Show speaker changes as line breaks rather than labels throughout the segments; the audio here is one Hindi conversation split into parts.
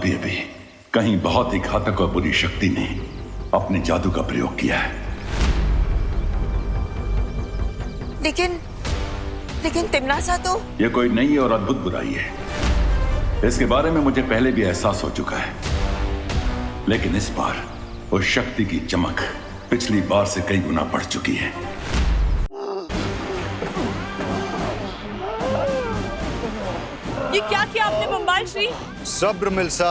अभी अभी कहीं बहुत ही घातक और बुरी शक्ति ने अपने जादू का प्रयोग किया है।
लेकिन तिम्नासा तो
यह कोई नई और अद्भुत बुराई है। इसके बारे में मुझे पहले भी एहसास हो चुका है, लेकिन इस बार उस शक्ति की चमक पिछली बार से कई गुना बढ़ चुकी है।
ये क्या किया आपने बम्बाल श्री?
सब्र मिल्सा,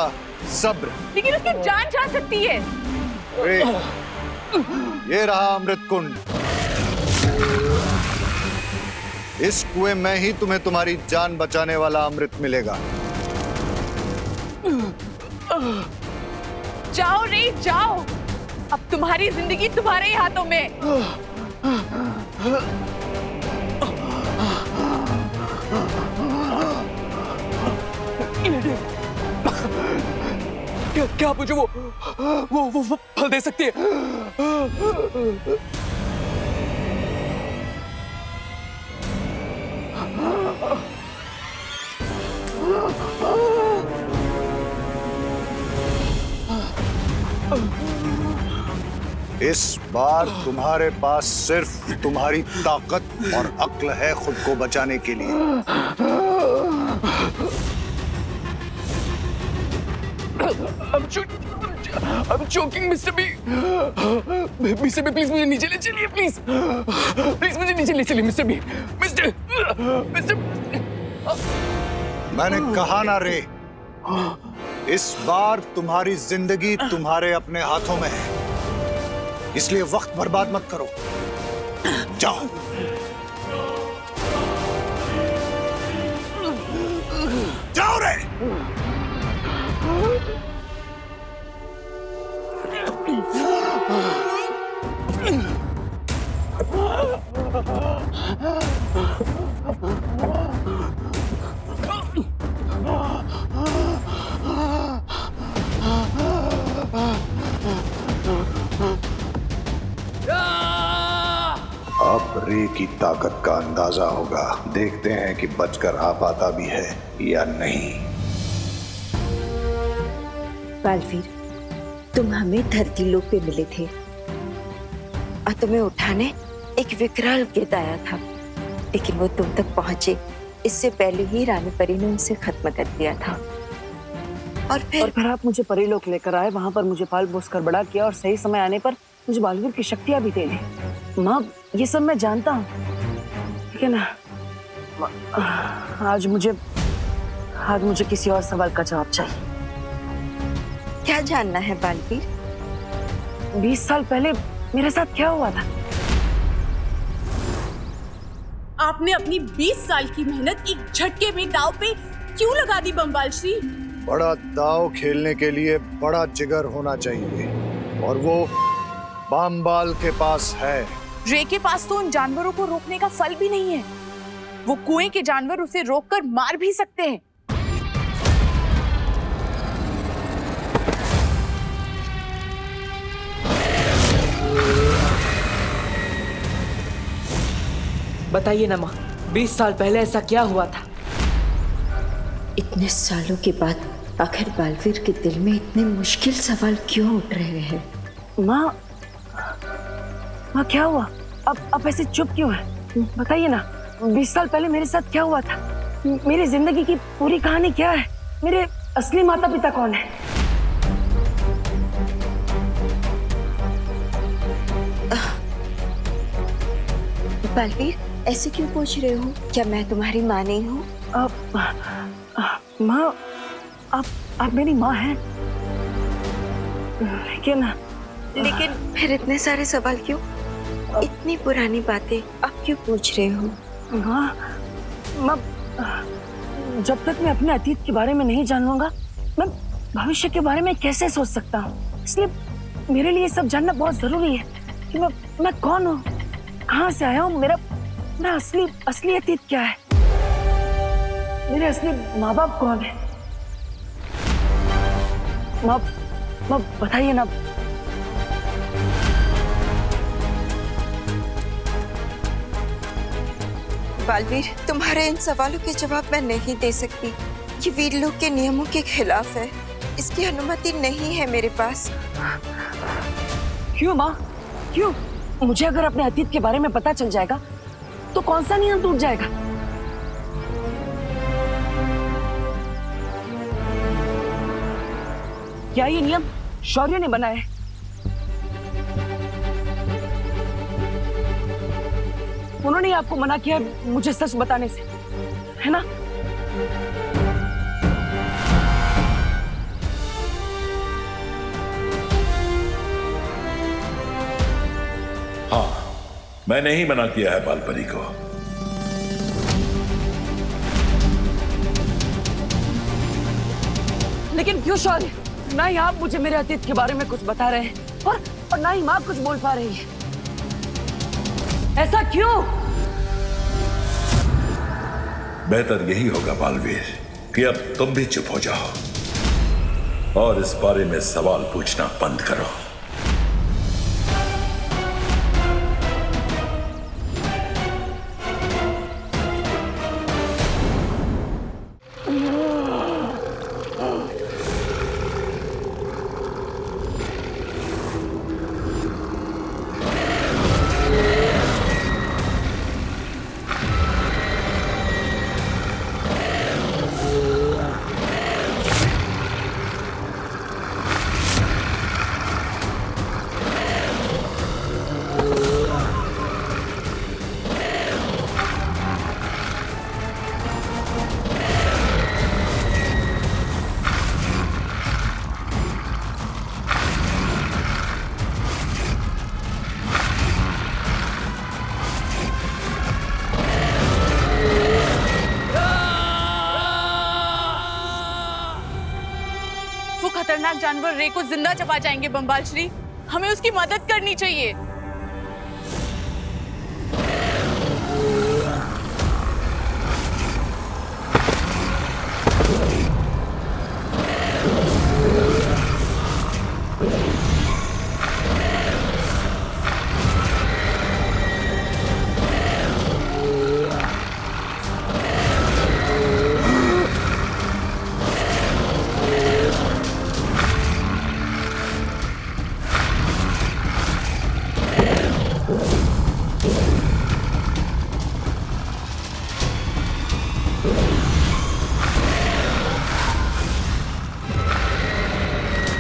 सब्र।
लेकिन उसकी जान जा सकती है।
ये रहा अमृत कुंड। इस कुएं में ही तुम्हें तुम्हारी जान बचाने वाला अमृत मिलेगा।
जाओ रे जाओ, अब तुम्हारी जिंदगी तुम्हारे ही हाथों में।
क्या आप मुझे वो फल दे सकती है?
इस बार तुम्हारे पास सिर्फ तुम्हारी ताकत और अक्ल है खुद को बचाने के लिए।
I'm joking, Mr. B. Mr. B, please मुझे नीचे ले चलिए, please. Please मुझे नीचे ले चलिए, Mr. B. Mr.
मैंने कहा ना रे, इस बार तुम्हारी जिंदगी तुम्हारे अपने हाथों में है, इसलिए वक्त बर्बाद मत करो। जाओ। जाओ रे। अब रे की ताकत का अंदाजा होगा। देखते हैं कि बचकर आ पाता भी है या नहीं।
बालवीर, तुम हमें धरती लोक पे मिले थे और तुम्हें उठाने एक विकराल गिद्ध आया था, लेकिन वो तुम तक पहुंचे इससे पहले ही रानी परी ने उनसे खत्म कर दिया था। और फिर
आप मुझे परीलोक लेकर आए, वहां पर मुझे पाल पोस कर बड़ा किया और सही समय आने पर मुझे बालवीर की शक्तियां भी दे दी। माँ, ये सब मैं जानता हूँ, लेकिन आज मुझे किसी और सवाल का जवाब चाहिए।
क्या जानना है बालवीर?
20 साल पहले मेरे साथ क्या हुआ था?
आपने अपनी 20 साल की मेहनत एक झटके में दांव पे क्यों लगा दी बम्बाल श्री?
बड़ा दाव खेलने के लिए बड़ा जिगर होना चाहिए, और वो बम्बाल के पास है।
रे के पास तो उन जानवरों को रोकने का फल भी नहीं है। वो कुएं के जानवर उसे रोककर मार भी सकते हैं।
बताइए ना माँ, 20 साल पहले ऐसा क्या हुआ था?
इतने सालों के बाद आखिर बालवीर के दिल में इतने मुश्किल सवाल क्यों उठ रहे हैं?
माँ, क्या हुआ? अब ऐसे चुप क्यों है? बताइए ना, 20 साल पहले मेरे साथ क्या हुआ था? मेरी जिंदगी की पूरी कहानी क्या है? मेरे असली माता पिता कौन है?
बालवीर, ऐसे क्यों पूछ रहे हो? क्या मैं तुम्हारी माँ नहीं हूँ?
माँ, आप मेरी माँ हैं,
लेकिन फिर इतने सारे सवाल क्यों? इतनी पुरानी बातें आप क्यों पूछ रहे हो?
माँ, जब तक मैं अपने अतीत के बारे में नहीं जान लूंगा, मैं भविष्य के बारे में कैसे सोच सकता हूँ? इसलिए मेरे लिए सब जानना बहुत जरूरी है कि मैं कौन हूँ, कहाँ से आया हूँ, मेरा असली अतीत क्या है, मेरे असली माँ बाप कौन है? माँ, बताइए ना।
बालवीर, तुम्हारे इन सवालों के जवाब मैं नहीं दे सकती। ये वीरलोक के नियमों के खिलाफ है। इसकी अनुमति नहीं है मेरे पास।
क्यों माँ, क्यों? मुझे अगर अपने अतीत के बारे में पता चल जाएगा तो कौन सा नियम टूट जाएगा? क्या ये नियम शौर्य ने बनाया है? उन्होंने ही आपको मना किया मुझे सच बताने से, है ना?
हाँ, मैंने ही मना किया है बालपरी को।
लेकिन क्यों शौर्य? ना ही आप मुझे मेरे अतीत के बारे में कुछ बता रहे हैं और ना ही माँ कुछ बोल पा रही है। ऐसा क्यों?
बेहतर यही होगा बालवीर कि अब तुम भी चुप हो जाओ और इस बारे में सवाल पूछना बंद करो।
खतरनाक जानवर रे को जिंदा चबा जाएंगे बम्बाल श्री। हमें उसकी मदद करनी चाहिए।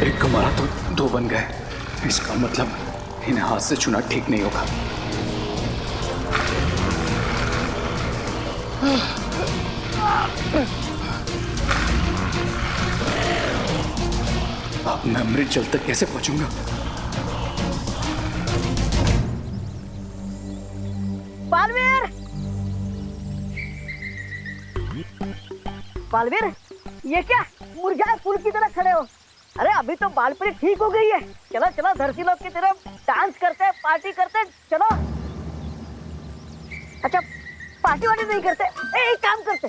एक को मारा तो दो बन गए। इसका मतलब इन्हें हाथ से छूना ठीक नहीं होगा। अब मैं अमृत जल तक कैसे पहुंचूंगा?
बालवीर! बालवीर, ये क्या मुरझाए फूल की तरह खड़े हो? अरे अभी तो बालपरी ठीक हो गई है। चलो चलो धरती लोग की तरफ डांस करते, पार्टी करते, चलो। अच्छा, पार्टी वार्टी नहीं करते? एक काम करते,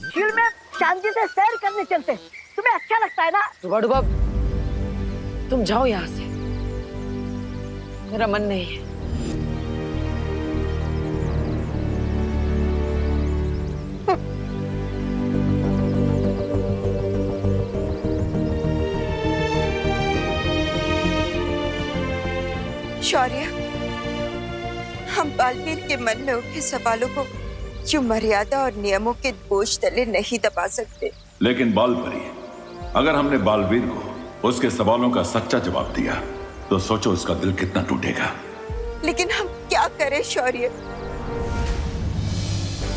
झील में शांति से सैर करने चलते। तुम्हें अच्छा लगता है ना? डुबा तुम जाओ यहाँ से, मेरा मन नहीं है।
शौर्य, हम बालवीर के मन में उठे सवालों को यूं मर्यादा और नियमों के बोझ तले नहीं दबा सकते।
लेकिन बालपरी, अगर हमने बालवीर को उसके सवालों का सच्चा जवाब दिया तो सोचो उसका दिल कितना टूटेगा।
लेकिन हम क्या करें शौर्य?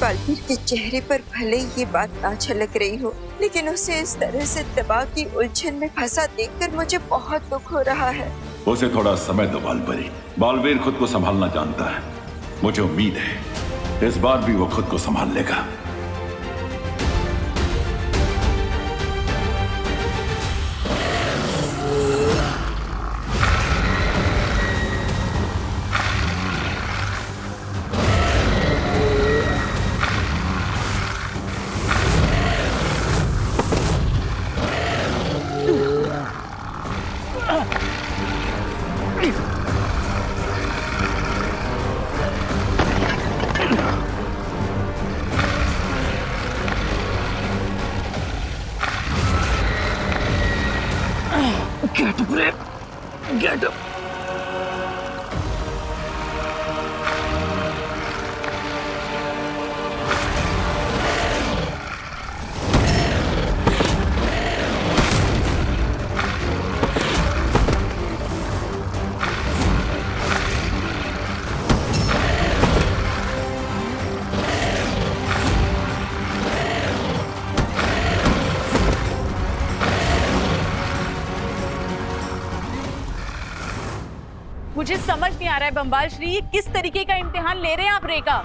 बालवीर के चेहरे पर भले ही ये बात ना झलक रही हो, लेकिन उसे इस तरह से दबाव की उलझन में फंसा देखकर मुझे बहुत दुख हो रहा है।
उसे थोड़ा समय दो बालपरी। बालवीर खुद को संभालना जानता है। मुझे उम्मीद है इस बार भी वो खुद को संभाल लेगा।
Get up.
मुझे समझ नहीं आ रहा है बम्बाल श्री, ये किस तरीके का इम्तिहान ले रहे हैं आप रे का?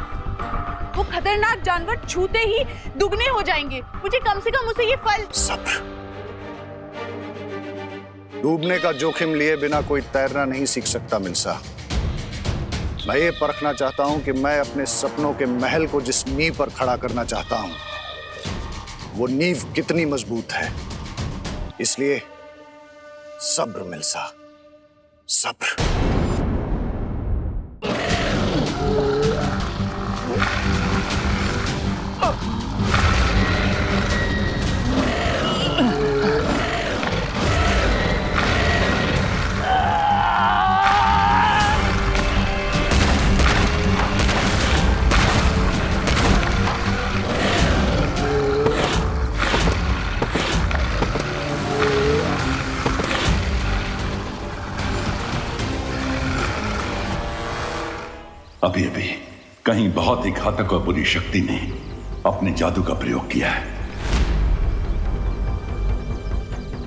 वो खतरनाक जानवर छूते ही दुगने हो जाएंगे। मुझे कम से कम उसे ये फल।
सब्र। डूबने का जोखिम लिए बिना कोई तैरना नहीं सीख सकता मिल्सा। मैं ये परखना चाहता हूं कि मैं अपने सपनों के महल को जिस नींव पर खड़ा करना चाहता हूं, वो नींव कितनी मजबूत है। इसलिए सब्र मिल्सा, सब्र।
अभी अभी कहीं बहुत ही घातक और बुरी शक्ति ने अपने जादू का प्रयोग किया है।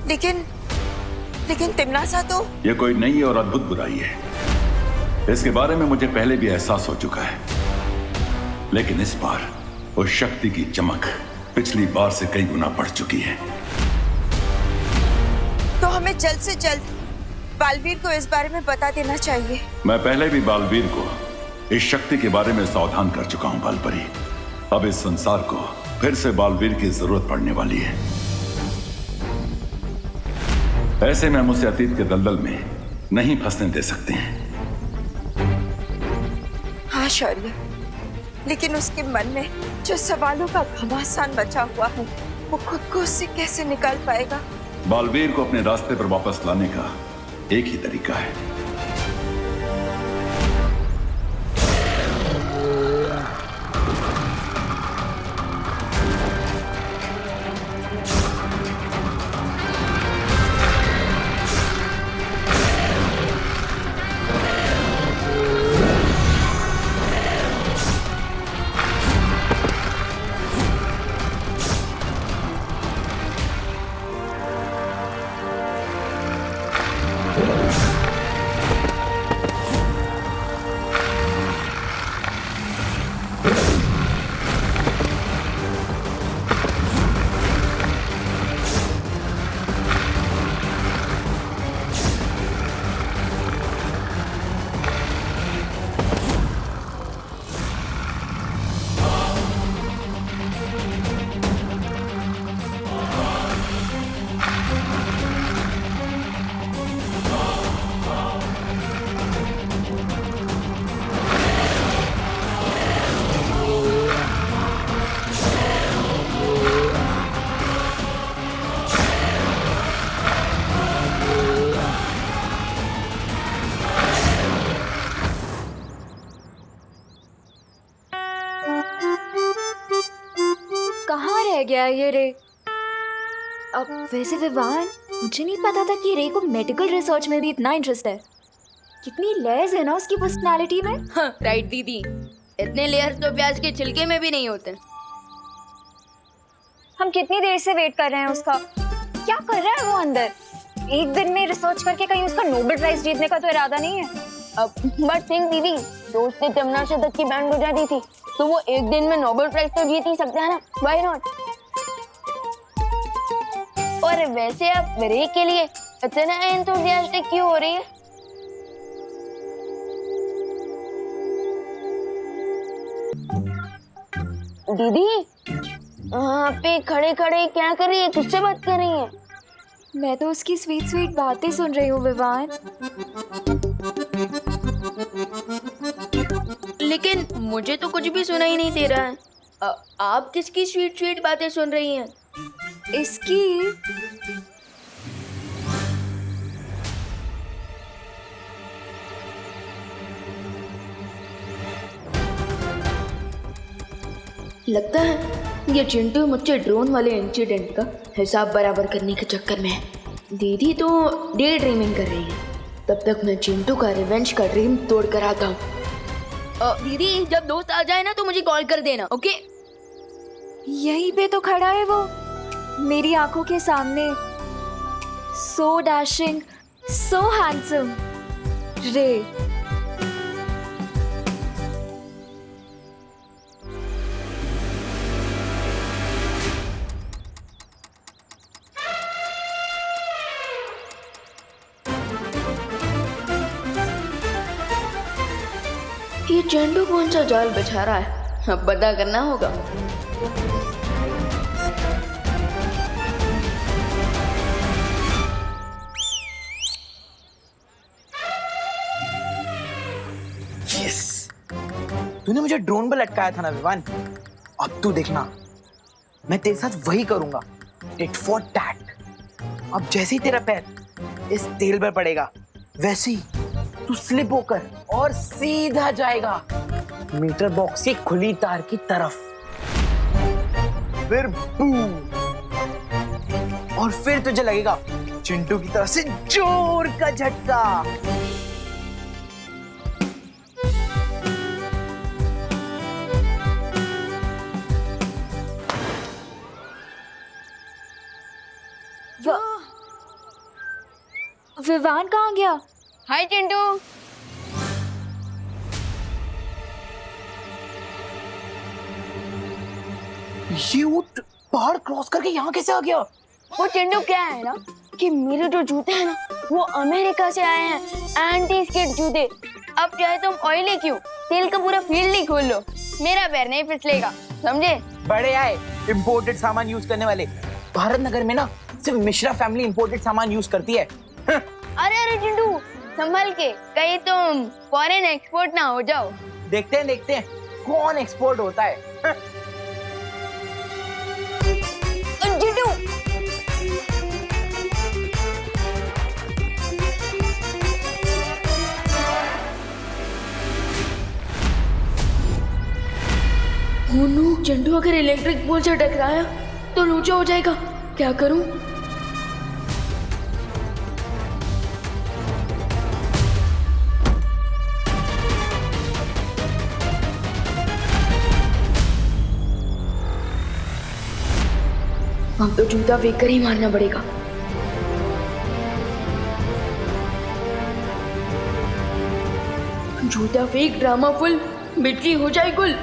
लेकिन तिमनासा तो।
यह कोई नई और अद्भुत बुराई है। इसके बारे में मुझे पहले भी एहसास हो चुका है, लेकिन इस बार उस शक्ति की चमक पिछली बार से कई गुना बढ़ चुकी है।
तो हमें जल्द से जल्द बालवीर को इस बारे में बता देना चाहिए।
मैं पहले भी बालवीर को इस शक्ति के बारे में सावधान कर चुका हूं बालपरी। अब इस संसार को फिर से बालवीर की जरूरत पड़ने वाली है। ऐसे में हम उसे अतीत के दलदल में नहीं फंसने दे सकते हैं।
हाँ शौर्य, लेकिन उसके मन में जो सवालों का घमासान बचा हुआ है, वो खुद को उससे कैसे निकाल पाएगा?
बालवीर को अपने रास्ते पर वापस लाने का एक ही तरीका है।
गया ये रे। अब वैसे विवान, मुझे नहीं पता था कि रे को मेडिकल रिसर्च में भी इतना इंटरेस्ट है। कितनी लेयर्स है ना उसकी पर्सनालिटी में।
हाँ, राइट दीदी, इतने लेयर्स तो प्याज के छिलके में भी नहीं होते।
हम कितनी देर से वेट कर रहे हैं उसका। क्या कर रहा है वो अंदर? एक दिन में रिसर्च करके कहीं उसका नोबेल प्राइज जीतने का तो इरादा नहीं है।
अब बट थिंक दीदी, तो उसने तमन्ना तक की बैंड बजा दी थी, तो वो एक दिन में नोबेल प्राइज तो जीत ही सकता है ना, व्हाई नॉट? और वैसे आप रे के लिए इतना एंथुसियास्टिक क्यों हो रही है? दीदी, वहाँ पे खड़े खड़े क्या कर रही है? किससे बात कर रही है?
मैं तो उसकी स्वीट स्वीट बातें सुन रही हूँ विवान।
लेकिन मुझे तो कुछ भी सुनाई नहीं दे रहा है। आप किसकी स्वीट स्वीट बातें सुन रही हैं?
इसकी
लगता है ये चिंटू मुझसे ड्रोन वाले इंसिडेंट का हिसाब बराबर करने के चक्कर में है। दीदी तो डे ड्रीमिंग कर रही है, तब तक मैं चिंटू का रिवेंज का ड्रीम तोड़ कर आता हूँ। दीदी जब दोस्त आ जाए ना तो मुझे कॉल कर देना, ओके?
यहीं पे तो खड़ा है वो, मेरी आंखों के सामने। सो डैशिंग, सो हैंडसम। रे,
ये चिंटू कौन सा जाल बिछा रहा है, अब पता करना होगा।
यस, तूने मुझे ड्रोन पर लटकाया था ना विवान, अब तू देखना मैं तेरे साथ वही करूंगा, टिट फॉर टैट। अब जैसे ही तेरा पैर इस तेल पर पड़ेगा वैसे ही तू स्लिप होकर और सीधा जाएगा मीटर बॉक्स की खुली तार की तरफ। फिर बूम, और फिर तुझे लगेगा चिंटू की तरफ से जोर का झटका।
विवान कहाँ गया?
हाय चिंटू।
ये ऊंट पहाड़ क्रॉस करके यहाँ कैसे आ गया?
वो चिंटू क्या है ना कि मेरे जो जूते हैं ना वो अमेरिका से आए हैं, एंटी स्किड जूते। अब चाहे तुम ऑयली क्यों, तेल का पूरा फील्ड ही खोल लो, मेरा पैर नहीं फिसलेगा, समझे?
बड़े आए इंपोर्टेड सामान यूज करने वाले। भारत नगर में ना सिर्फ मिश्रा फैमिली इंपोर्टेड सामान यूज करती है।
अरे अरे चिंटू संभल के, कहीं तुम फॉरेन एक्सपोर्ट ना हो जाओ।
देखते हैं कौन एक्सपोर्ट होता है।
चिंटू चिंटू अगर इलेक्ट्रिक पोल से टकराया तो लोचा हो जाएगा, क्या करूं? अब तो जूता फेंक कर ही मारना पड़ेगा। जूता फेंक, ड्रामा फुल, मिट्टी हो जाए गुल।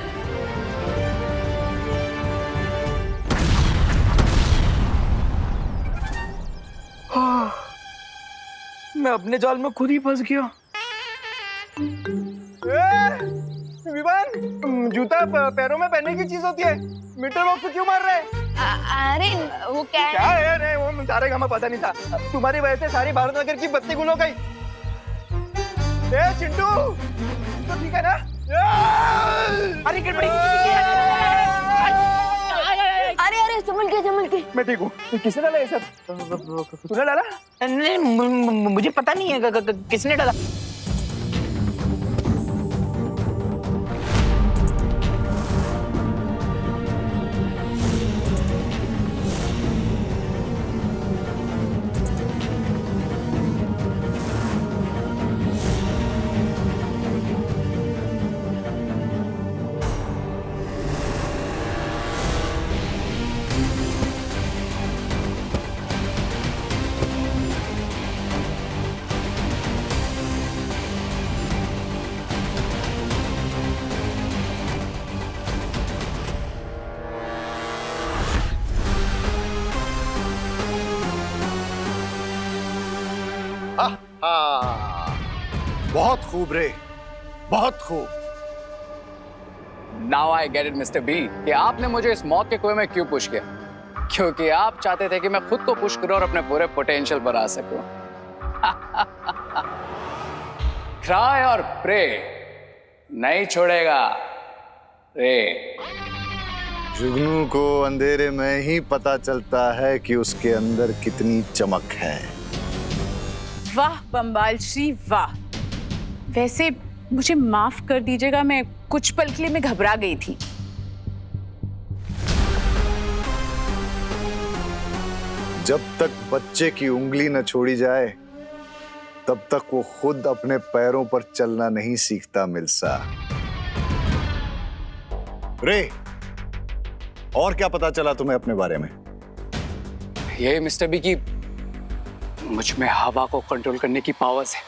मैं अपने जाल में खुद ही फंस गया। विवान, जूता पैरों में पहनने की चीज होती है, मीटर बॉक्स को क्यों मार रहे हैं?
अरे वो क्या है?
क्या है? नहीं, वो सारे हमें पता नहीं था। तुम्हारी वजह से सारी भारत नगर की बत्ती गुल हो गई। चिंटू तो ठीक है ना? अरे गड़बड़ी।
अरे अरे संभल के।
मैं ठीक हूँ। किसने डाला ये सब? तूने डाला? नहीं, मुझे पता नहीं है किसने डाला।
बहुत खूब रे, बहुत खूब।
Now I get it mister B कि आपने मुझे इस मौत के कुएं में क्यों पुश किया, क्योंकि आप चाहते थे कि मैं खुद को पुश करूं और अपने पूरे पोटेंशियल पर आ सकूं। क्राई और प्रे नहीं छोड़ेगा रे।
जुगनू को अंधेरे में ही पता चलता है कि उसके अंदर कितनी चमक है।
वाह बम्बाल श्री वाह। वैसे मुझे माफ कर दीजिएगा, मैं कुछ पल के लिए मैं घबरा गई थी।
जब तक बच्चे की उंगली न छोड़ी जाए तब तक वो खुद अपने पैरों पर चलना नहीं सीखता मिल्सा। रे, और क्या पता चला तुम्हें अपने बारे में?
ये मिस्टर बी की मुझ में हवा को कंट्रोल करने की पावर्स है।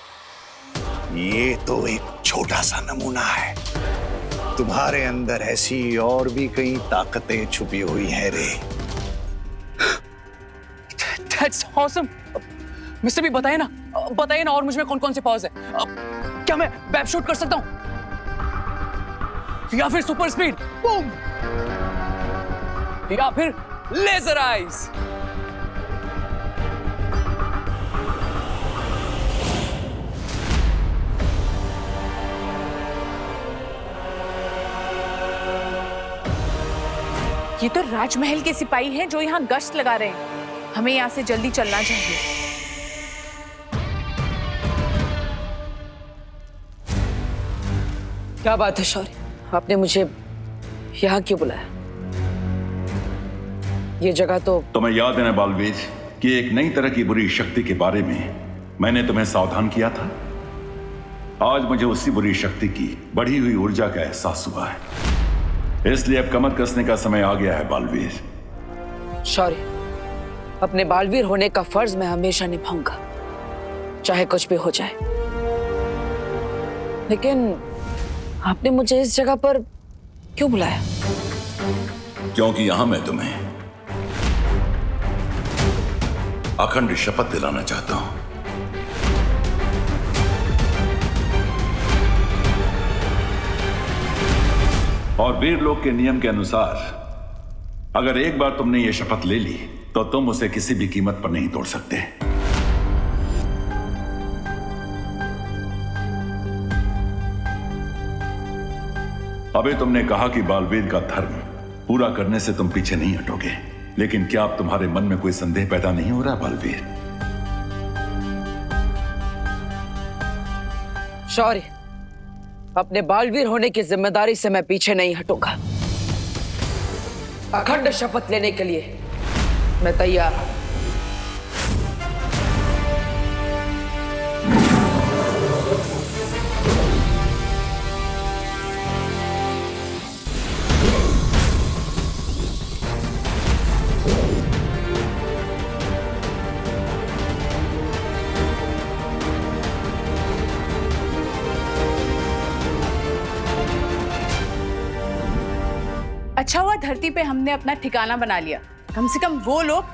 ये तो एक छोटा सा नमूना है। तुम्हारे अंदर ऐसी और भी कई ताकतें छुपी हुई हैं रे।
That's awesome. मिस्टर बी बताइए ना और मुझ में कौन कौन से पावर्स है? क्या मैं वेब शूट कर सकता हूँ या फिर सुपर स्पीड बूम या फिर लेजर आइज?
ये तो राजमहल के सिपाही हैं जो यहाँ गश्त लगा रहे हैं। हमें यहाँ से जल्दी चलना चाहिए।
क्या बात है शौर्य, आपने मुझे यहाँ क्यों बुलाया? ये जगह तो
तुम्हें याद है ना बालवीर कि एक नई तरह की बुरी शक्ति के बारे में मैंने तुम्हें सावधान किया था। आज मुझे उसी बुरी शक्ति की बढ़ी हुई ऊर्जा का एहसास हुआ है, इसलिए अब कमर कसने का समय आ गया है बालवीर।
शौर्य, अपने बालवीर होने का फर्ज मैं हमेशा निभाऊंगा, चाहे कुछ भी हो जाए। लेकिन आपने मुझे इस जगह पर क्यों बुलाया?
क्योंकि यहां मैं तुम्हें अखंड शपथ दिलाना चाहता हूं। और वीरलोक के नियम के अनुसार अगर एक बार तुमने यह शपथ ले ली तो तुम उसे किसी भी कीमत पर नहीं तोड़ सकते। अबे तुमने कहा कि बालवीर का धर्म पूरा करने से तुम पीछे नहीं हटोगे, लेकिन क्या अब तुम्हारे मन में कोई संदेह पैदा नहीं हो रहा बालवीर?
शौर्य, अपने बालवीर होने की जिम्मेदारी से मैं पीछे नहीं हटूंगा। अखंड शपथ लेने के लिए मैं तैयार हूं।
अच्छा हुआ धरती पे हमने अपना ठिकाना बना लिया। कम से कम वो लोग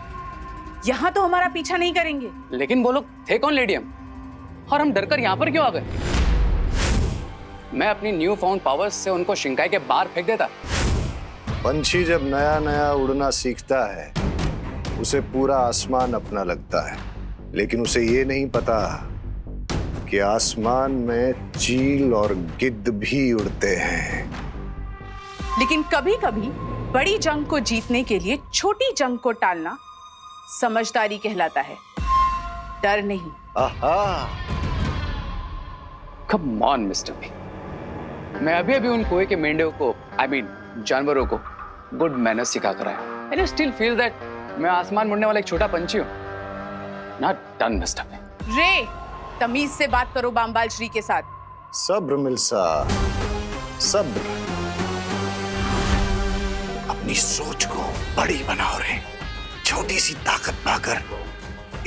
यहाँ तो हमारा पीछा नहीं करेंगे।
लेकिन वो लोग थे कौन लेडियम, और हम डरकर यहाँ पर क्यों आ गए? मैं अपनी न्यू फाउंड पावर्स से उनको शिंकाई के बाहर फेंक देता।
पंछी जब नया नया उड़ना सीखता है उसे पूरा आसमान अपना लगता है, लेकिन उसे ये नहीं पता कि आसमान में चील और गिद्ध भी उड़ते हैं।
लेकिन कभी कभी बड़ी जंग को जीतने के लिए छोटी जंग को टालना समझदारी कहलाता है, डर नहीं।
कम ऑन मिस्टर बी, मैं अभी अभी उन कुएं के मेंढकों को, जानवरों को गुड मैनर्स सिखा कर आया। And I still feel that मैं आसमान मुड़ने वाला एक छोटा पंछी हूं। Not done mister B.
रे, तमीज से बात करो बामबाल श्री के साथ।
सब्र मिल्सा, सब्र। अपनी सोच को बड़ी बनाओ रे। छोटी सी ताकत पाकर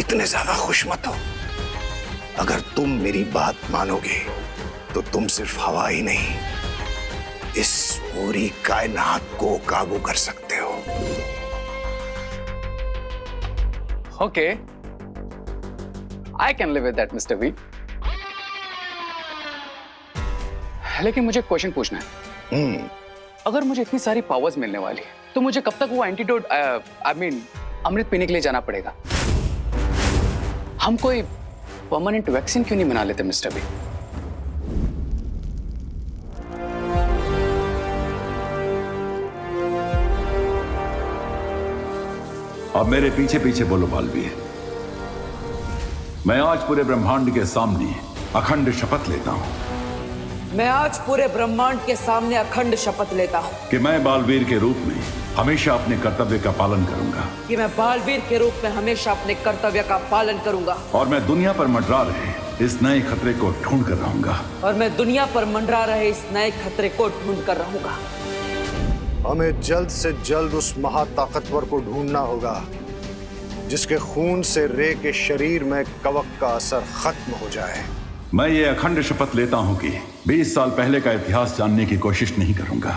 इतने ज्यादा खुश मत हो। अगर तुम मेरी बात मानोगे तो तुम सिर्फ हवा ही नहीं, इस पूरी कायनात को काबू कर सकते हो।
Okay, I can live with that mister B. लेकिन मुझे क्वेश्चन पूछना है। अगर मुझे इतनी सारी पावर्स मिलने वाली है तो मुझे कब तक वो एंटीडोट अमृत पीने के लिए जाना पड़ेगा? हम कोई परमानेंट वैक्सीन क्यों नहीं बना लेते मिस्टर बी?
अब मेरे पीछे पीछे बोलो बालवीर। मैं आज पूरे ब्रह्मांड के सामने अखंड शपथ लेता हूं
मैं आज पूरे ब्रह्मांड के सामने अखंड शपथ लेता हूँ
कि मैं बालवीर के रूप में हमेशा अपने कर्तव्य का पालन करूंगा।
कि मैं बालवीर के रूप में हमेशा अपने कर्तव्य का पालन करूंगा।
और मैं दुनिया पर मंडरा रहे इस नए खतरे को ढूंढ कर रहूंगा।
और मैं दुनिया पर मंडरा रहे इस नए खतरे को ढूंढ कर रहूंगा।
हमें जल्द से जल्द उस महाताकतवर को ढूंढना होगा जिसके खून से रे के शरीर में कवक का असर खत्म हो जाए।
मैं ये अखंड शपथ लेता हूं कि 20 साल पहले का इतिहास जानने की कोशिश नहीं करूंगा।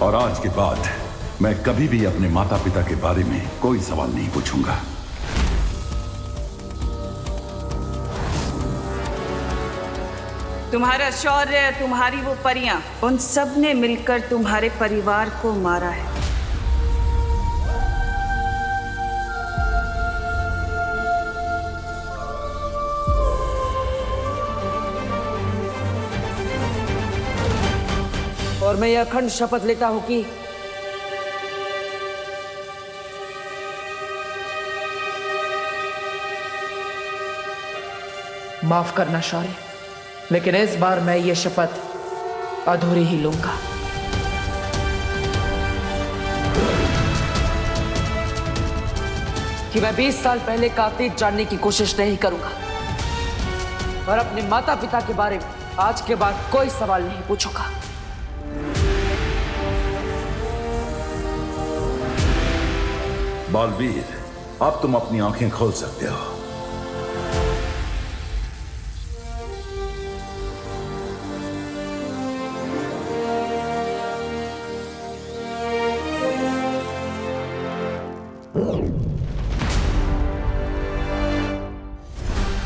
और आज के बाद मैं कभी भी अपने माता पिता के बारे में कोई सवाल नहीं पूछूंगा।
तुम्हारा शौर्य, तुम्हारी वो परियां, उन सब ने मिलकर तुम्हारे परिवार को मारा है।
और मैं यह अखंड शपथ लेता हूं कि माफ करना शौर्य, लेकिन इस बार मैं ये शपथ अधूरी ही लूंगा। कि मैं 20 साल पहले का अतीत जानने की कोशिश नहीं करूंगा और अपने माता पिता के बारे में आज के बाद कोई सवाल नहीं पूछूंगा।
बालवीर, अब तुम अपनी आंखें खोल सकते हो।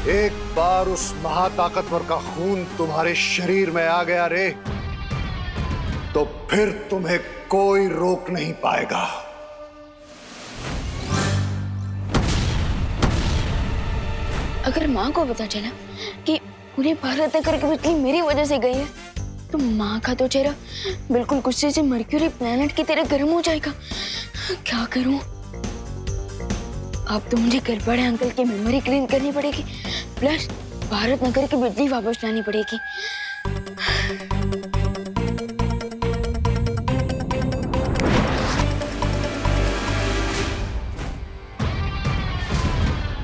एक बार उस महाताकतवर का खून तुम्हारे शरीर में आ गया रे, तो फिर तुम्हें कोई रोक नहीं पाएगा।
अगर माँ को पता चला कि पूरे भारत नगर की बिजली मेरी वजह से गई है, तो माँ का तो चेहरा बिल्कुल गुस्से से मर्क्यूरी प्लेनेट की तरह गर्म हो जाएगा। क्या करूं? अब तो मुझे गड़बड़े अंकल की मेमोरी क्लीन करनी पड़ेगी, प्लस भारत नगर की बिजली वापस लानी पड़ेगी।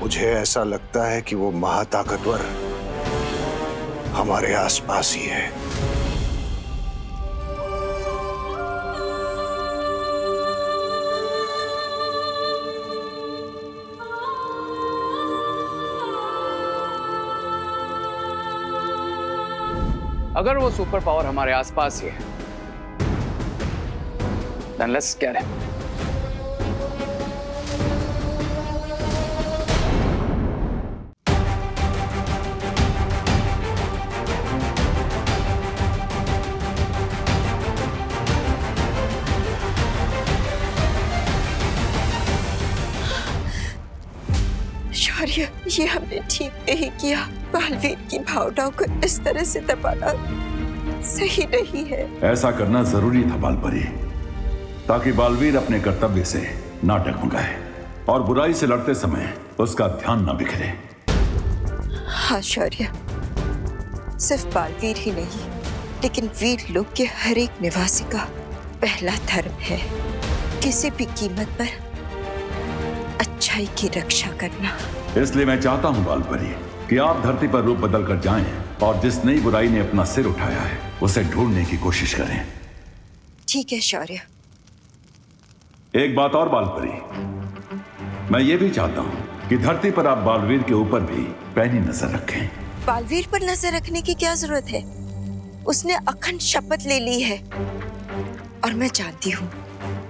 मुझे ऐसा लगता है कि वो महाताकतवर हमारे आसपास ही है।
अगर वो सुपर पावर हमारे आसपास ही है, then let's get him.
शौर्य, ये हमने ठीक नहीं किया। बालवीर की भावनाओं को इस तरह से दबाना सही नहीं है।
ऐसा करना जरूरी था बालपरी, ताकि बालवीर अपने कर्तव्य से ना डगमगाए और बुराई से लड़ते समय उसका ध्यान ना बिखरे।
हाँ शौर्य, सिर्फ बालवीर ही नहीं, लेकिन वीर लोक के हर एक निवासी का पहला धर्म है किसी भी कीमत पर अच्छाई की रक्षा करना।
इसलिए मैं चाहता हूं बालपरी कि आप धरती पर रूप बदल कर जाएं और जिस नई बुराई ने अपना सिर उठाया है उसे ढूंढने की कोशिश करें।
ठीक है शौर्य।
एक बात और बालपरी, मैं ये भी चाहता हूं कि धरती पर आप बालवीर के ऊपर भी पैनी नजर रखें।
बालवीर पर नजर रखने की क्या जरूरत है? उसने अखंड शपथ ले ली है और मैं जानती हूँ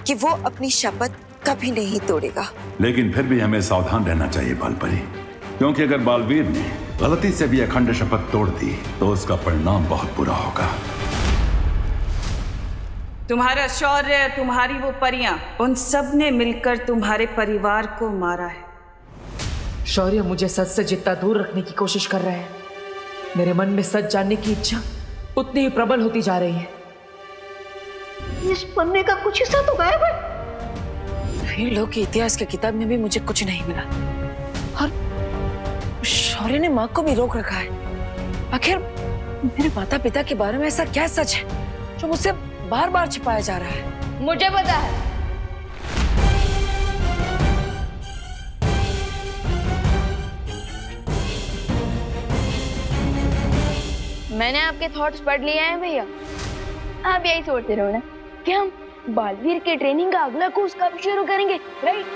कि वो अपनी शपथ कभी नहीं तोड़ेगा।
लेकिन फिर भी हमें सावधान रहना चाहिए बालपरी, क्योंकि अगर बालवीर ने गलती से भी अखंड शपथ तोड़ दी तो उसका परिणाम बहुत बुरा होगा।
तुम्हारा शौर्य, तुम्हारी वो परियां, उन सब ने मिलकर तुम्हारे परिवार को मारा है।
शौर्य मुझे सच से जितना दूर रखने की कोशिश कर रहे हैं, मेरे मन में सच जानने की इच्छा उतनी ही प्रबल होती जा रही है।
इस पन्ने का कुछ हिस्सा तो गायब है।
वीर लोक की इतिहास की किताब में भी मुझे कुछ नहीं मिला, और
शौर्य ने माँ को भी रोक रखा है। आखिर मेरे माता पिता के बारे में ऐसा क्या सच है जो मुझसे बार बार छिपाया जा रहा है?
मुझे पता है। मैंने आपके थॉट्स पढ़ लिए हैं भैया। आप यही सोचते रहो ना कि हम बालवीर के ट्रेनिंग का अगला कोर्स कब शुरू करेंगे, राइट?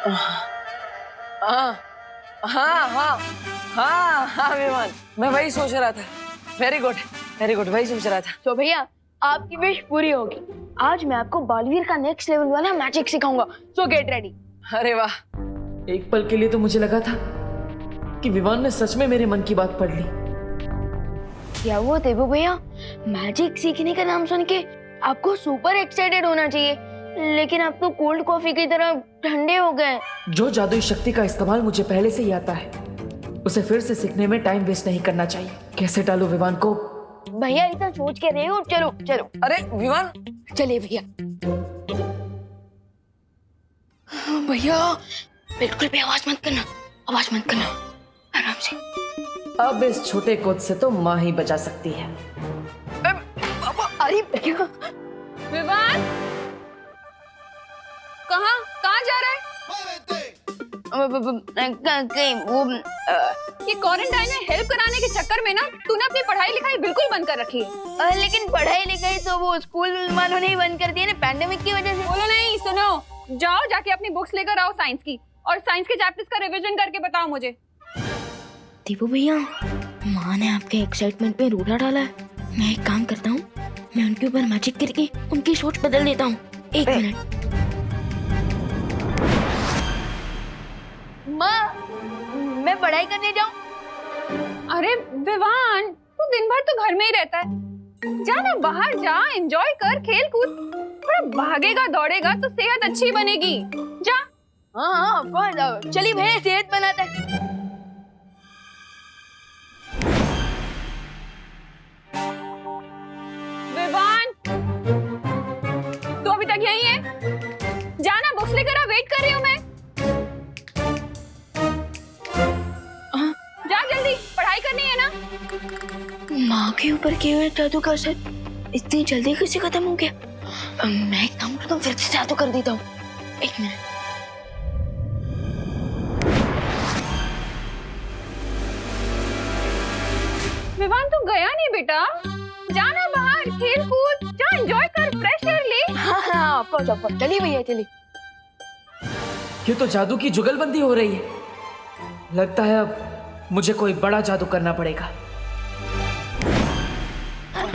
हाँ हाँ हाँ हाँ हाँ विमान, मैं वही सोच रहा था। वेरी गुड, वही सोच रहा था।
तो भैया आपकी विश पूरी होगी। आज मैं आपको बालवीर का नेक्स्ट लेवल वाला मैजिक सिखाऊंगा, सो गेट रेडी।
अरे वाह,
एक पल के लिए तो मुझे लगा था कि विवान ने सच में मेरे मन की बात पढ़ ली।
क्या हुआ देवू भैया, मैजिक सीखने का नाम सुन के आपको सुपर एक्साइटेड होना चाहिए, लेकिन आप तो कोल्ड कॉफी की तरह ठंडे हो गए।
जो जादुई शक्ति का इस्तेमाल मुझे पहले से ही आता है, उसे फिर से सीखने में टाइम वेस्ट नहीं करना चाहिए। कैसे टालूं विवान को?
भैया इतना सोच के रहे हो, चलो चलो।
अरे विमान,
चलिए भैया। भैया बिल्कुल भी आवाज मत करना, आराम से।
अब इस छोटे कोच से तो माँ ही बचा सकती है।
अरे भैया,
विवान, कहाँ जा रहा है? ये क्वारंटाइन में हेल्प कराने के चक्कर में ना तूने अपनी पढ़ाई लिखाई बिल्कुल बंद कर रखी है।
लेकिन पढ़ाई लिखाई तो वो स्कूल वालों ने ही बंद कर दिया ना, पैंडेमिक की वजह से।
बोलो नहीं, सुनो, जाओ जाके अपनी बुक्स लेकर आओ साइंस की, और साइंस के चैप्टर्स का रिवीजन करके बताओ मुझे।
दीपू भैया, माँ ने आपके एक्साइटमेंट में रूढ़ा डाला है। मैं एक काम करता हूँ, मैं उनके ऊपर मैजिक करके उनकी सोच बदल देता हूँ। एक मिनट। माँ, मैं पढ़ाई करने जाऊँ?
अरे विवान, तू दिन भर तो घर में ही रहता है। जा ना बाहर जा, एंजॉय कर, खेल कूद, थोड़ा भागेगा दौड़ेगा तो सेहत अच्छी बनेगी। जा।
हाँ, चलिए भैया, सेहत बनाते हैं।
विवान, तू अभी तक यहीं है? जाना, बुक्स लेकर आ, वेट कर रही हूँ मैं। जा जल्दी, पढ़ाई करनी है ना।
माँ के ऊपर किए हुए जादू का असर इतनी जल्दी कैसे खत्म हो गया? मैं एक काम करता हूँ, फिर से जादू कर देता हूँ। एक मिनट।
विवान, तू गया नहीं बेटा? जाना बाहर, खेल कूद, जा, एंजॉय कर, फ्रेश एयर ले।
हाँ, ऑफ कोर्स। चलिए भैया, चलिए।
ये तो जादू की जुगलबंदी हो रही है। लगता है अब मुझे कोई बड़ा जादू करना पड़ेगा।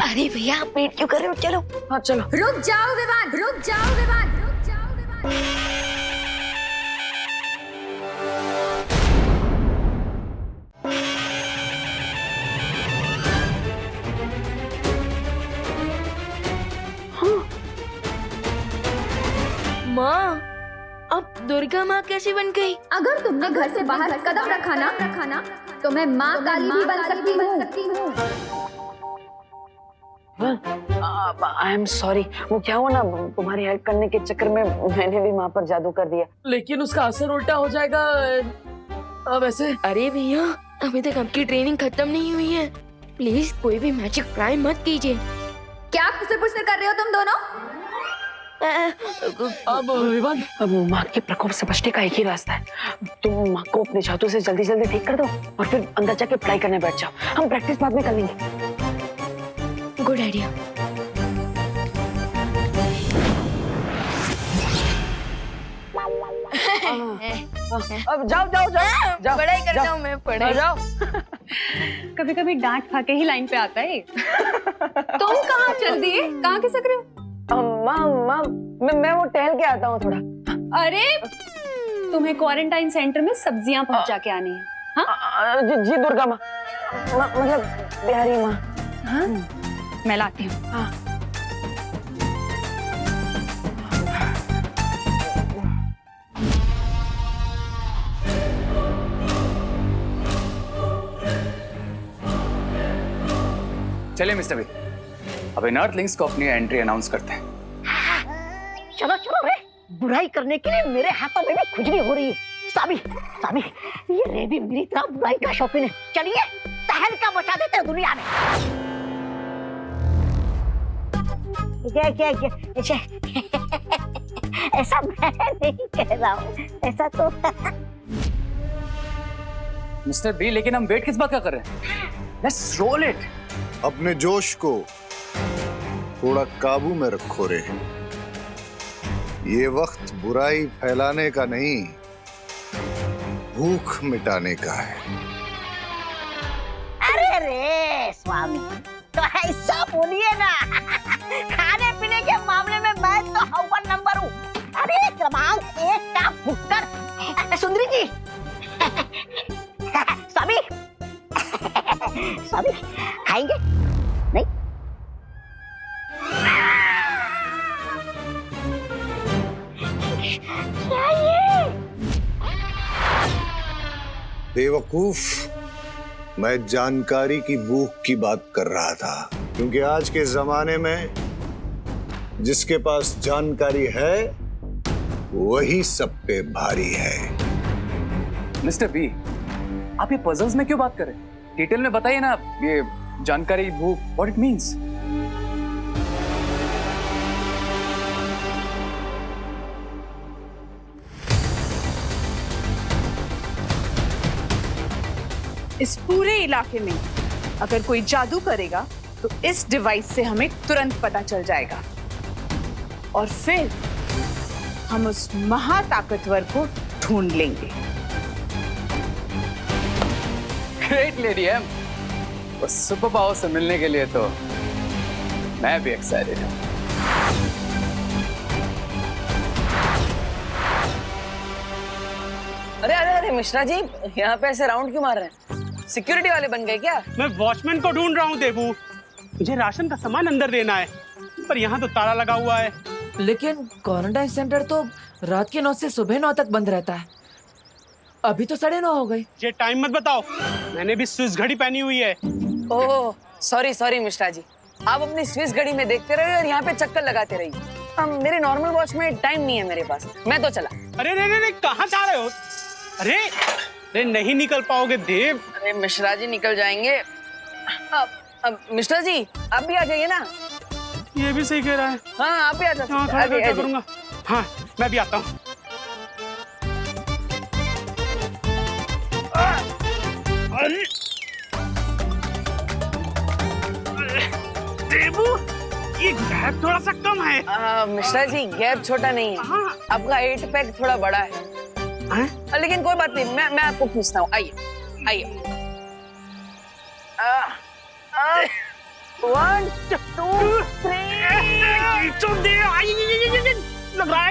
अरे भैया, आप वेट क्यों कर रहे हो? चलो।
हाँ चलो।
रुक जाओ विवान, रुक जाओ विवान, रुक जाओ विवान।
माँ, अब दुर्गा माँ कैसी बन गई?
अगर तुमने घर से बाहर कदम रखा ना तो मैं माँ काली भी बन सकती हूँ।
आई एम सॉरी, वो क्या हुआ ना, तुम्हारी हेल्प करने के चक्कर में मैंने भी माँ पर जादू कर दिया।
लेकिन उसका असर उल्टा हो जाएगा। अब ऐसे?
अरे भैया, अभी तक आपकी ट्रेनिंग खत्म नहीं हुई है। प्लीज कोई भी मैजिक ट्राई मत कीजिए।
क्या खुसर-पुसर कर रहे हो तुम दोनों?
अब विवान,
अब माँ के प्रकोप से बचने का एक ही रास्ता है। तुम माँ को अपने जादू से जल्दी जल्दी ठीक कर दो और फिर अंदर जाके पढ़ाई करने बैठ जाओ। हम प्रैक्टिस बाद में कर लेंगे।
Good idea.
अब जाओ
पढ़ाई करता हूँ मैं, पढ़ाई।
जाओ।
कभी कभी डांट खा के ही लाइन पे आता है। तुम कहाँ चल दिए? कहाँ खिसक रहे हो?
माँ, मैं वो टहल के आता हूँ थोड़ा।
अरे, तुम्हें क्वारंटाइन सेंटर में सब्जियां पहुंचा के आनी है। हाँ?
जी दुर्गा माँ, मतलब बिहारी माँ।
हाँ? मैं लाती हूँ।
हाँ।
चलिए मिस्टर बी, अब इन अर्थलिंग्स को अपनी एंट्री अनाउंस करते हैं।
चलो चलो रे, बुराई करने के लिए मेरे हाथों में भी खुजली हो रही है।
स्वामी स्वामी, ये रे भी मेरी तरह बुराई का शौकीन है। चलिए तहलका मचा देते हैं दुनिया में। क्या ऐसा मैं नहीं कह रहा हूँ, ऐसा तो
मिस्टर बी, लेकिन हम वेट किस बात का कर रहे हैं? Let's roll it.
अपने जोश को थोड़ा काबू में रखो रे। ये वक्त बुराई फैलाने का नहीं, भूख मिटाने का है।
अरे रे स्वामी, तो ऐसा बोलिए ना। खाने पीने के मामले में मैं तो अव्वल नंबर हूँ। अरे क्रमांक 1 का भुक्कड़ सुंदरी जी। स्वामी स्वामी खाएंगे नहीं? क्या ये?
बेवकूफ, मैं जानकारी की भूख की बात कर रहा था, क्योंकि आज के जमाने में जिसके पास जानकारी है वही सब पे भारी है।
मिस्टर बी, आप ये पजल्स में क्यों बात कर रहे हैं? डिटेल में बताइए ना, ये जानकारी, भूख, व्हाट इट मींस।
इस पूरे इलाके में अगर कोई जादू करेगा तो इस डिवाइस से हमें तुरंत पता चल जाएगा और फिर हम उस महाताकतवर को ढूंढ लेंगे।
ग्रेट लेडी एम, उस सुपर पावर से मिलने के लिए तो मैं भी एक्साइटेड हूँ।
अरे अरे अरे मिश्रा जी, यहाँ पे ऐसे राउंड क्यों मार रहे हैं? सिक्योरिटी वाले बन गए क्या?
मैं वॉचमैन को ढूंढ रहा हूँ देबू। मुझे राशन का सामान अंदर देना है, पर यहाँ तो ताला लगा हुआ है।
लेकिन क्वारंटाइन सेंटर तो रात के 9 से सुबह 9 तक बंद रहता है। अभी तो 9:30 हो गए।
ये टाइम मत बताओ, मैंने भी स्विस घड़ी पहनी हुई है।
Oh sorry sorry Mishra ji, आप अपनी स्विस घड़ी में देखते रहिए और यहाँ पे चक्कर लगाते रहिए। मेरे नॉर्मल वॉच में टाइम नहीं है मेरे पास, मैं तो चला।
अरे रे रे रे, कहाँ जा रहे हो? अरे अरे नहीं निकल पाओगे देव।
अरे मिश्रा जी निकल जाएंगे। अब मिश्रा जी आप भी आ जाइए ना।
ये भी सही कह रहा है।
हाँ आप भी आ जाइए।
हाँ, क्या करूँगा? हाँ मैं भी आता हूँ। देबू, ये गैप थोड़ा सा कम है।
मिश्रा जी गैप छोटा नहीं है,
हाँ।
आपका 8 पैक थोड़ा बड़ा है। लेकिन कोई बात नहीं, मैं आपको खींचता हूँ। आइए आइए। 1 2 3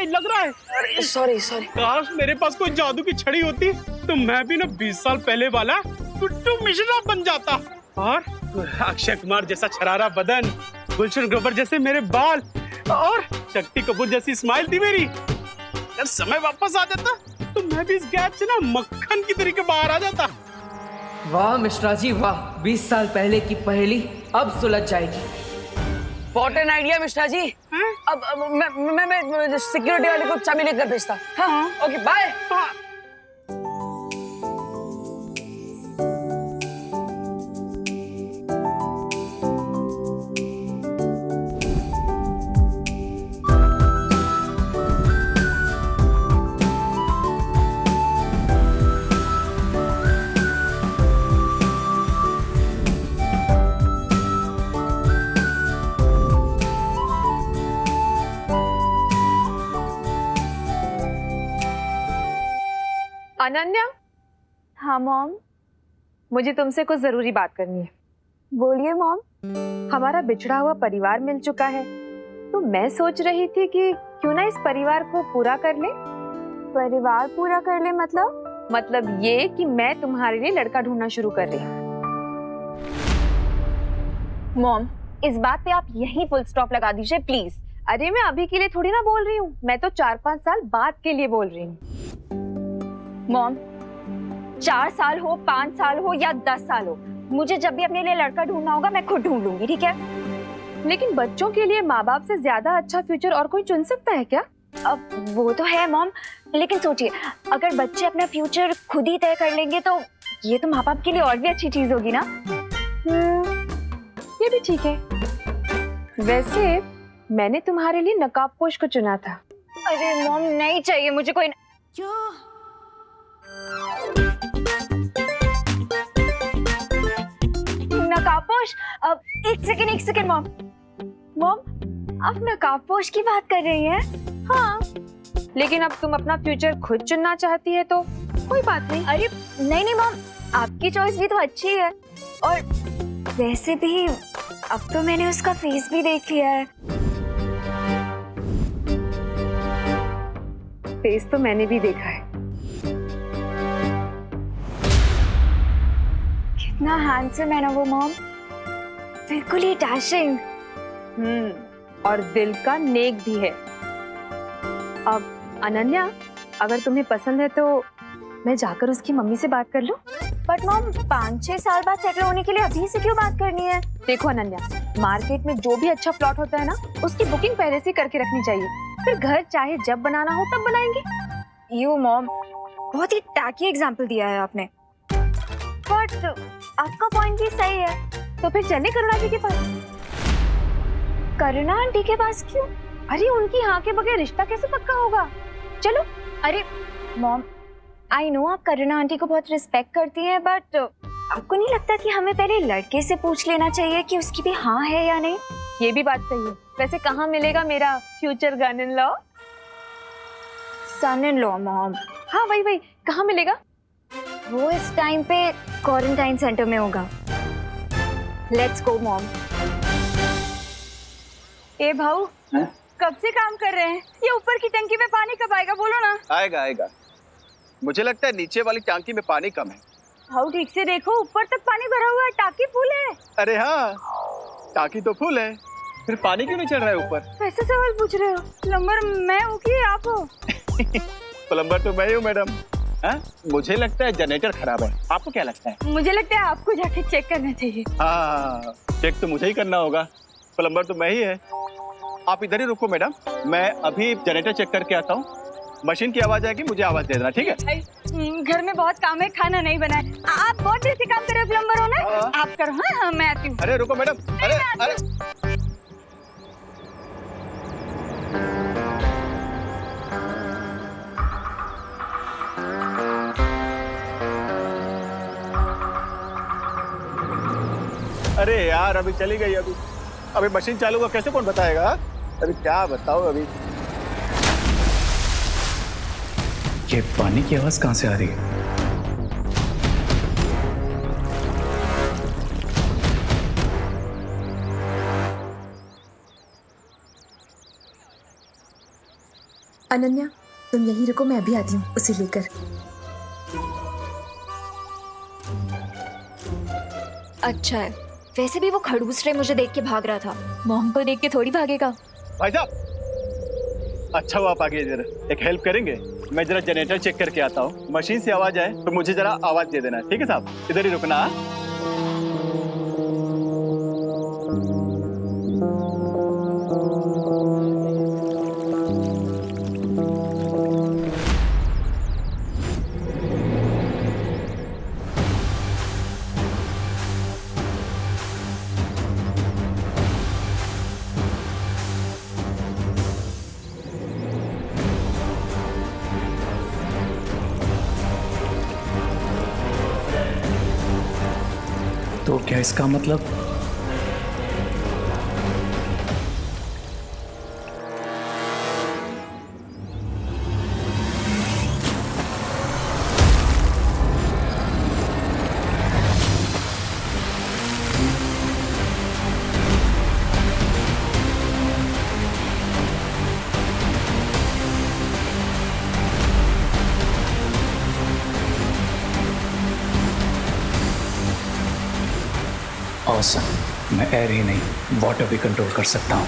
लग रहा है।
Sorry sorry.
काश मेरे पास कोई जादू की छड़ी होती तो मैं भी ना 20 साल पहले वाला गुड्डू मिश्रा बन जाता। और अक्षय कुमार जैसा छरारा बदन, गुलशन ग्रोवर जैसे मेरे बाल और शक्ति कपूर जैसी स्माइल थी मेरी। अगर समय वापस आ जाता तो मैं भी इस गैप से ना मक्खन की तरीके बाहर आ जाता।
वाह मिश्रा जी वाह, 20 साल पहले की पहेली अब सुलझ जाएगी। What an idea Mishra ji. अब मैं सिक्योरिटी वाले को चाबी लेकर भेजता। हाँ ओके बाय।
अनन्या। हाँ मॉम, मुझे तुमसे कुछ जरूरी बात करनी है।
बोलिए मॉम।
हमारा बिछड़ा हुआ परिवार मिल चुका है, तो मैं सोच रही थी कि क्यों ना इस परिवार को पूरा कर ले।
परिवार पूरा कर ले
मतलब ये कि मैं तुम्हारे लिए लड़का ढूंढना शुरू कर रही हूँ।
मॉम, इस बात पे आप यहीं फुल स्टॉप लगा दीजिए प्लीज।
अरे मैं अभी के लिए थोड़ी ना बोल रही हूँ, मैं तो 4-5 साल बाद के लिए बोल रही हूँ।
मॉम, 4 साल हो, 5 साल हो या 10 साल हो, मुझे जब भी अपने लिए लड़का ढूंढना होगा मैं खुद ढूंढ लूंगी, ठीक है?
लेकिन बच्चों के लिए माँ बाप से ज्यादा अच्छा फ्यूचर और कोई चुन सकता है क्या?
अब वो तो है मॉम, लेकिन सोचिए अगर बच्चे अपना फ्यूचर खुद ही तय कर लेंगे तो ये तो माँ बाप के लिए और भी अच्छी चीज होगी ना।
ये भी ठीक है। वैसे मैंने तुम्हारे लिए नकाबपोश को चुना था।
अरे मॉम नहीं चाहिए मुझे कोई नकाबपोश। अब एक सेकंड मॉम। मॉम आप नकाबपोश की बात कर रही हैं?
हाँ, लेकिन अब तुम अपना फ्यूचर खुद चुनना चाहती है तो कोई बात नहीं।
अरे नहीं मॉम, आपकी चॉइस भी तो अच्छी है। और वैसे भी अब तो मैंने उसका फेस भी देख लिया है।
फेस तो मैंने भी देखा है।
कितना हैंडसम है ना वो मॉम, बिल्कुल ही डैशिंग।
और दिल का नेक भी है। अब अनन्या, अगर तुम्हें पसंद है तो मैं जाकर उसकी मम्मी से बात कर लूं?
बट मॉम 5-6 साल बाद सेटल होने के लिए अभी से क्यों बात करनी है?
देखो अनन्या, मार्केट में जो भी अच्छा प्लॉट होता है ना, उसकी बुकिंग पहले से करके रखनी चाहिए। फिर घर चाहे जब बनाना हो तब बनाएंगे।
यू मॉम, बहुत ही टैकी एग्जाम्पल दिया है आपने। बट आपका पॉइंट भी सही है।
तो फिर चले करुणा जी के पास।
करुणा आंटी के पास क्यों?
अरे उनकी हाँ के बगैर रिश्ता कैसे पक्का होगा? चलो।
अरे मॉम, आई नो आप करुणा आंटी को बहुत रिस्पेक्ट करती हैं, बट आपको नहीं लगता कि हमें पहले लड़के से पूछ लेना चाहिए कि उसकी भी हाँ है या नहीं?
ये भी बात सही है। वैसे कहाँ मिलेगा मेरा future son in law?
Son in law mom?
हाँ वही कहाँ मिलेगा?
वो इस टाइम पे क्वारंटाइन सेंटर में होगा। Let's go mom.
ए भाऊ, कब से काम कर रहे हैं? ये ऊपर की टंकी में पानी कब आएगा? बोलो ना।
आएगा। मुझे लगता है नीचे वाली टंकी में पानी कम है।
भाऊ ठीक से देखो, ऊपर तक पानी भरा हुआ है, टाकी फुल है।
अरे हाँ, टाकी तो फुल है, फिर पानी क्यों नहीं चढ़ रहा है ऊपर?
कैसे सवाल पूछ रहे हो? प्लम्बर मैं हूँ कि आप हो?
प्लम्बर तो मैं हूँ मैडम। मुझे लगता है जनरेटर खराब है, आपको क्या लगता है?
मुझे लगता है आपको जाके चेक करना चाहिए।
हाँ, चेक तो मुझे ही करना होगा, प्लम्बर तो मैं ही है। आप इधर ही रुको मैडम, मैं अभी जनरेटर चेक करके आता हूँ। मशीन की आवाज आएगी, मुझे आवाज दे देना, ठीक है?
घर में बहुत काम है, खाना नहीं बना है। आप बहुत देर से काम कर रहे हो, प्लम्बर हो ना? आप करो। हाँ मैं आती हूँ।
अरे रुको मैडम, अरे अरे यार, अभी चली गई। अभी मशीन चालू हुआ, कैसे कौन बताएगा? अभी क्या बताओ। अभी
ये पानी की आवाज कहां से आ रही है?
अनन्या, तुम यहीं रुको, मैं अभी आती हूँ उसे लेकर।
अच्छा है, वैसे भी वो खड़ूस रे मुझे देख के भाग रहा था। मॉम को देख के थोड़ी भागेगा।
भाई साहब, अच्छा हुआ आप आगे। जरा एक हेल्प करेंगे? मैं जरा जनरेटर चेक करके आता हूँ। मशीन से आवाज आए तो मुझे जरा आवाज दे देना, ठीक है साहब? इधर ही रुकना।
तो क्या इसका मतलब? ऑसम, मैं एयर ही नहीं वाटर भी कंट्रोल कर सकता हूँ।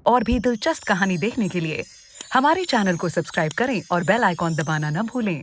और भी दिलचस्प कहानी देखने के लिए हमारे चैनल को सब्सक्राइब करें और बेल आइकॉन दबाना न भूलें।